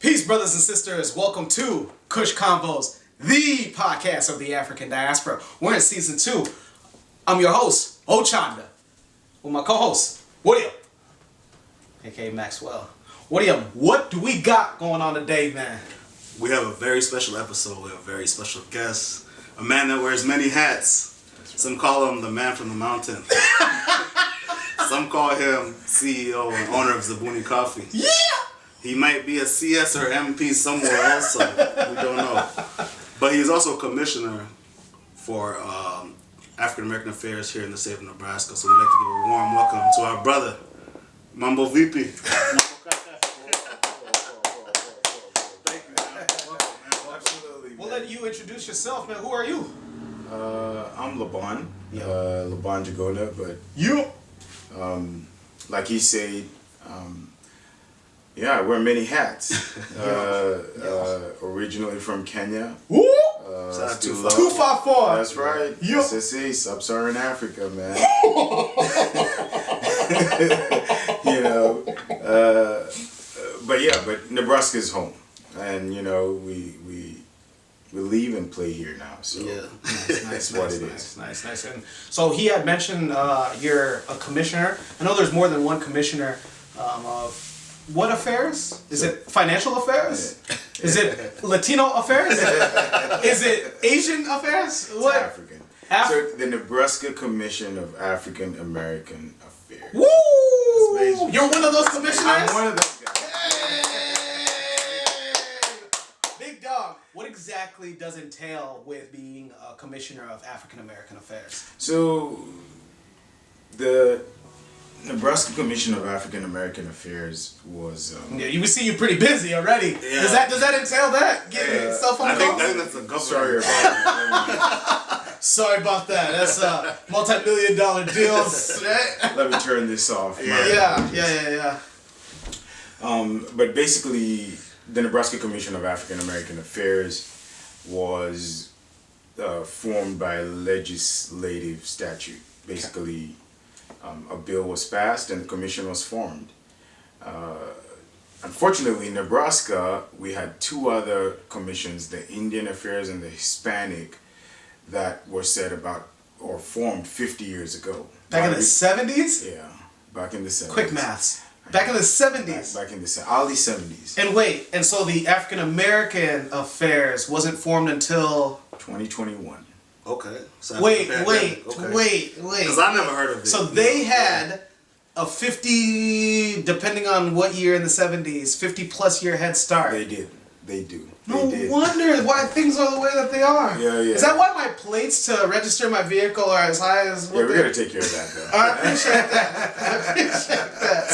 Peace, brothers and sisters. Welcome to Kush Konvos, the podcast of the African diaspora. We're in season 2. I'm your host, Ochanda, with my co-host, Wuriem, aka Maxwell. Wuriem, what do we got going on today, man? We have a very special episode. We have a very special guest, a man that wears many hats. Some call him the man from the mountain. Some call him CEO and owner of Zabuni Coffee. Yeah! He might be a CS or MP somewhere else, so we don't know. But he's also a commissioner for African American Affairs here in the state of Nebraska. So we'd like to give a warm welcome to our brother, Mambo VP. Thank you, man. Welcome, man. Absolutely. We'll let you introduce yourself, man. Who are you? I'm Laban, Yeah. Laban Njuguna, but You? like he said, I wear many hats. Originally from Kenya. Woo! Shout out to 254. That's right. Yup. SSA, Sub-Saharan Africa, man. But Nebraska is home, and we live and play here now. So Yeah. Nice, what it is. Nice. And so he had mentioned you're a commissioner. I know there's more than one commissioner of what affairs? Is it financial affairs? Is it Latino affairs? Is it Asian affairs? It's What? African. So the Nebraska Commission of African American Affairs. Woo! amazing. You're one of those commissioners? I'm one of those guys. Big dog. What exactly does entail with being a commissioner of African American Affairs? So, the Nebraska Commission of African American Affairs was. Yeah, you see you're pretty busy already. Yeah. Does that entail that? Getting yourself on I the think phone? that's a governor. Sorry about that. Sorry about that. That's multi-million-dollar deals, right? Let me turn this off. Yeah. But basically, the Nebraska Commission of African American Affairs was formed by legislative statute. Basically, a bill was passed and the commission was formed. Unfortunately, in Nebraska, we had two other commissions, the Indian Affairs and the Hispanic, that were set about or formed 50 years ago. Back in the 70s? Yeah, back in the 70s. Quick maths. Back in the 70s. Back in the early 70s. And wait, and so the African American Affairs wasn't formed until 2021. Okay. So wait. Because I never heard of it. So they had a 50, depending on what year in the 70s, 50 plus year head start. They did. They do. No They did. wonder why things are the way that they are. Yeah. Is that why my plates to register my vehicle are as high as Yeah, we gotta take care of that though. I appreciate that.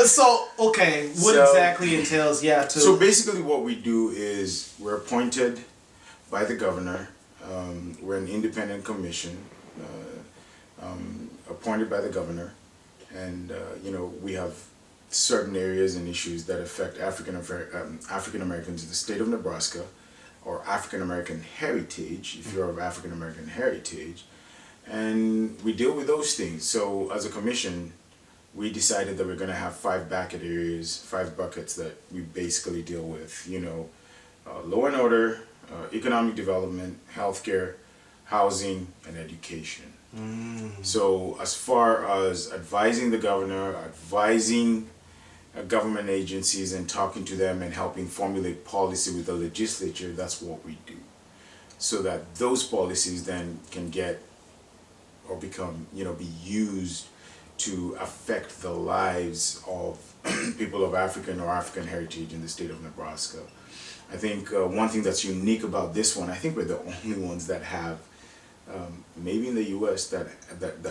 So okay, what So- exactly entails, So basically what we do is we're appointed by the governor. We're an independent commission appointed by the governor. And, we have certain areas and issues that affect African Americans in the state of Nebraska, or African American heritage, if you're of African American heritage. And we deal with those things. So as a commission, we decided that we're going to have 5 bucket areas, 5 buckets that we basically deal with, law and order, economic development, healthcare, housing, and education. So as far as advising the governor, advising government agencies and talking to them and helping formulate policy with the legislature, that's what we do. So that those policies then can get or become, be used to affect the lives of people of African or African heritage in the state of Nebraska. I think one thing that's unique about this one, I think we're the only ones that have, maybe in the U.S. that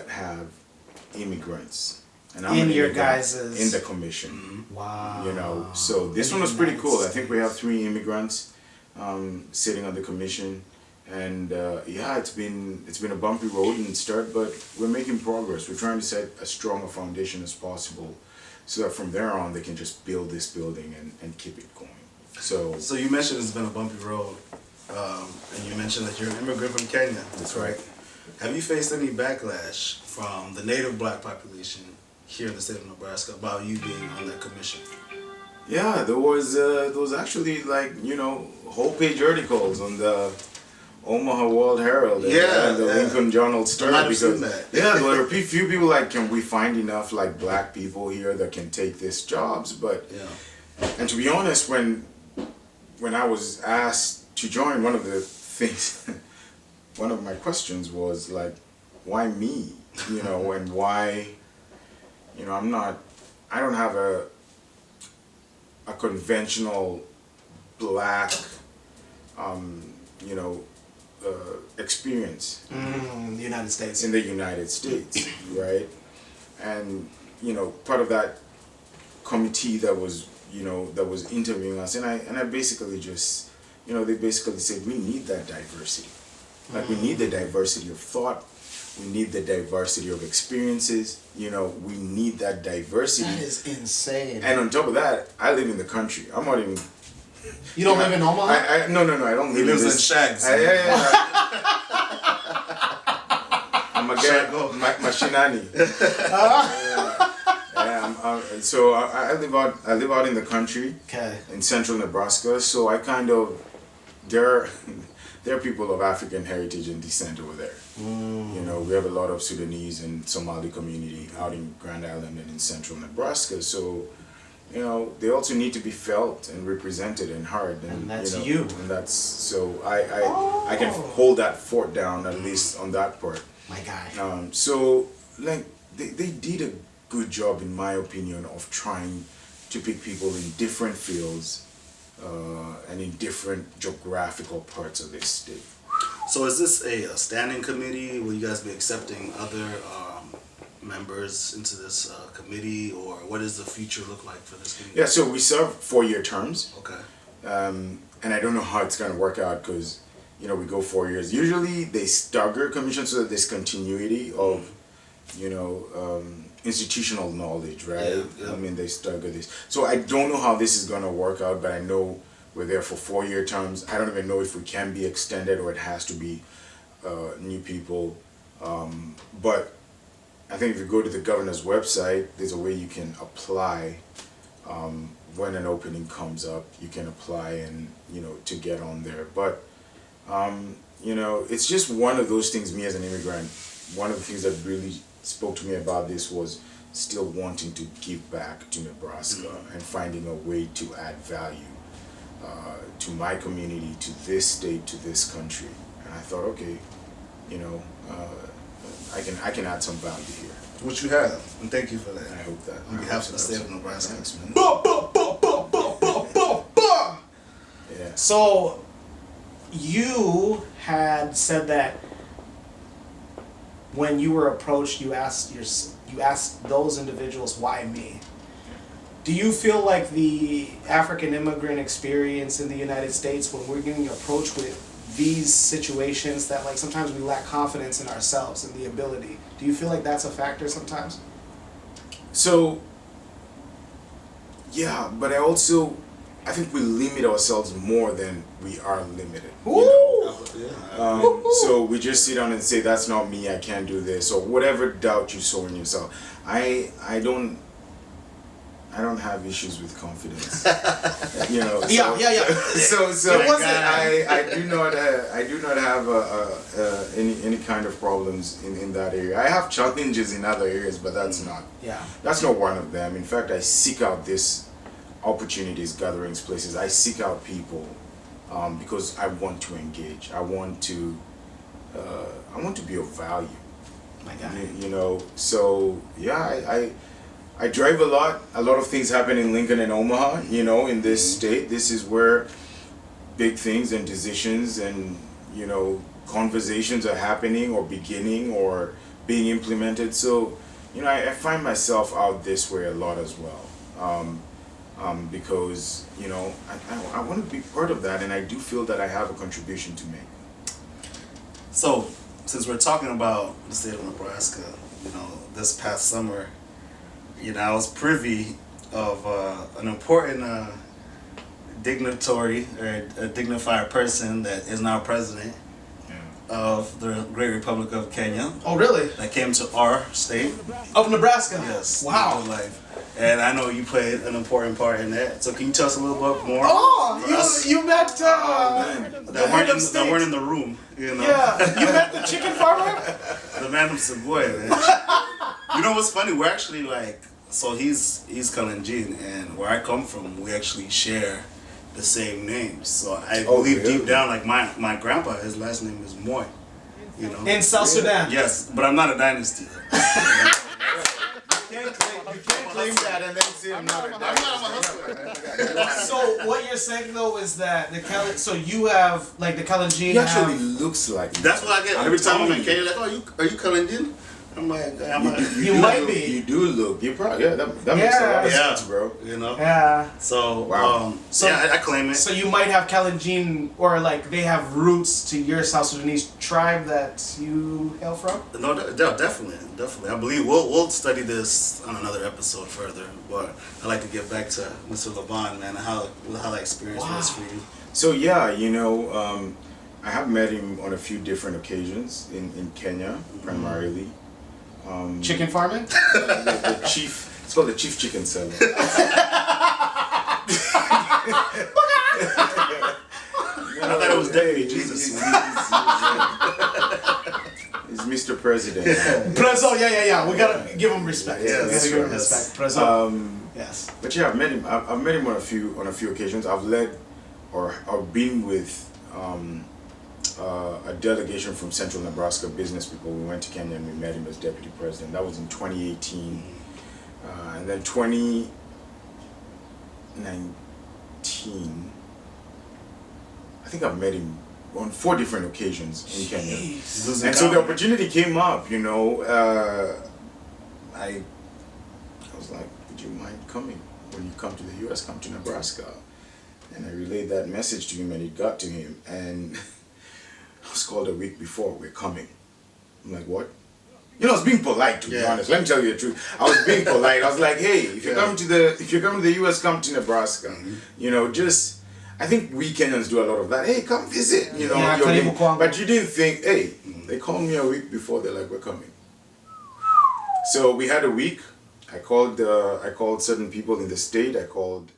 have immigrants. And I'm in an your immigrant guys's in the commission. Wow. So this one was pretty cool. I think we have 3 immigrants sitting on the commission, and it's been a bumpy road and start, but we're making progress. We're trying to set as strong a foundation as possible, so that from there on they can just build this building and keep it going. So you mentioned it's been a bumpy road, and you mentioned that you're an immigrant from Kenya. That's right. Have you faced any backlash from the native black population here in the state of Nebraska about you being on that commission? Yeah, there was actually like, you know, whole page articles on the Omaha World Herald and the Lincoln Journal Star, because there were a few people like, can we find enough like black people here that can take these jobs? But and to be honest, when I was asked to join, one of the things, one of my questions was like, why me? You know, and why, you know, I don't have a conventional black, you know, experience in the United States. In the United States, right? And you know, part of that committee that was, you know, that was interviewing us, and I basically just, you know, they basically said we need that diversity. Like we need the diversity of thought, we need the diversity of experiences. You know, we need that diversity. That is insane. And on top of that, I live in the country. I'm not even. You don't live in Omaha? No, I don't live He lives in in Shags. I'm a guy, my shinani. So I live out in the country, in central Nebraska. So I kind of, there are people of African heritage and descent over there. You know, we have a lot of Sudanese and Somali community out in Grand Island and in central Nebraska. So, you know, they also need to be felt and represented and heard. And that's you know, and that's, so I can hold that fort down, at least on that part. My guy. So, like, they did a good job, in my opinion, of trying to pick people in different fields and in different geographical parts of this state. So is this a standing committee? Will you guys be accepting other members into this committee, or what does the future look like for this committee? Yeah, so we serve 4-year terms. Okay. And I don't know how it's going to work out because, you know, we go 4 years. Usually they stagger commissions so that there's continuity of, you know, institutional knowledge, right? I mean, they stagger this. So I don't know how this is going to work out, but I know we're there for 4-year terms. I don't even know if we can be extended or it has to be new people. But I think if you go to the governor's website, there's a way you can apply. When an opening comes up, you can apply and, you know, to get on there. But, you know, it's just one of those things, me as an immigrant, one of the things that really spoke to me about this was still wanting to give back to Nebraska and finding a way to add value to my community, to this state, to this country. And I thought, okay, you know, I can add some value here. Which you have, and thank you for that. I hope that. On behalf of the state of Nebraska. Thanks, man. Yeah. So, you had said that when you were approached, you asked those individuals, why me? Do you feel like the African immigrant experience in the United States, when we're getting approached with these situations, that like sometimes we lack confidence in ourselves and the ability, do you feel like that's a factor sometimes? So, yeah, but I think we limit ourselves more than we are limited. You know? So we just sit down and say, that's not me, I can't do this, or whatever doubt you saw in yourself. I don't have issues with confidence. You know. So I do not have any kind of problems in that area. I have challenges in other areas, but that's not one of them. In fact, I seek out this opportunities, gatherings, places. I seek out people because I want to engage. I want to be of value. My God. You know. So yeah, I drive a lot. A lot of things happen in Lincoln and Omaha, you know, in this state. This is where big things and decisions and, you know, conversations are happening or beginning or being implemented. So, you know, I find myself out this way a lot as well. Because, you know, I want to be part of that, and I do feel that I have a contribution to make. So, since we're talking about the state of Nebraska, you know, this past summer, you know, I was privy of an important dignitary or a dignified person that is now president of the Great Republic of Kenya. Oh, really? That came to our state. Of Nebraska? Yes. Wow. Life. And I know you played an important part in that. So can you tell us a little bit more? You met the that head of that weren't state. in the room, you know? Yeah, you met the chicken farmer? The man from Savoy, man. You know what's funny? We're actually like, so he's Kalenjin, and where I come from, we actually share the same names. So I believe really? deep down, like my grandpa, his last name is Moy. You know? In South Sudan? Yes, but I'm not a dynasty. You can't claim that and then say I'm not a dynasty. So what you're saying though is that so you have like the Kalenjin He actually looks like me. That's what I get every time I'm in telling Kenya. Like, are you Kalenjin? I'm like, You might be. You do look. You probably that makes a lot of sense, bro. You know. Yeah. So Wow. I claim it. So you might have Kalenjin, or like they have roots to your South Sudanese tribe that you hail from. No, definitely. I believe we'll study this on another episode further. But I'd like to get back to Mr. Laban, man, and how that experience was for you. So yeah, I have met him on a few different occasions in Kenya, primarily. Chicken farming? The chief, it's called the chief chicken seller. I thought it was Deputy Jesus. He's Mr. President. Prezo, yeah. We gotta give him respect. Yes, we gotta give him yes. respect. Prezo. Yes. But yeah, I've met him. I've met him on a few occasions. I've led or been with a delegation from Central Nebraska business people. We went to Kenya and we met him as deputy president. That was in 2018, and then 2019. I think I've met him on 4 different occasions in Kenya. And so the opportunity came up. I was like, would you mind coming? When you come to the US, come to Nebraska. And I relayed that message to him and it got to him. And I was called a week before, we're coming. I'm like, what? I was being polite, to be honest. Let me tell you the truth. I was being polite. I was like, hey, if you're coming to the US, come to Nebraska. I think we Kenyans do a lot of that. Hey, come visit. But you didn't think, hey, they called me a week before, they're like, we're coming. So we had a week. I called certain people in the state. I called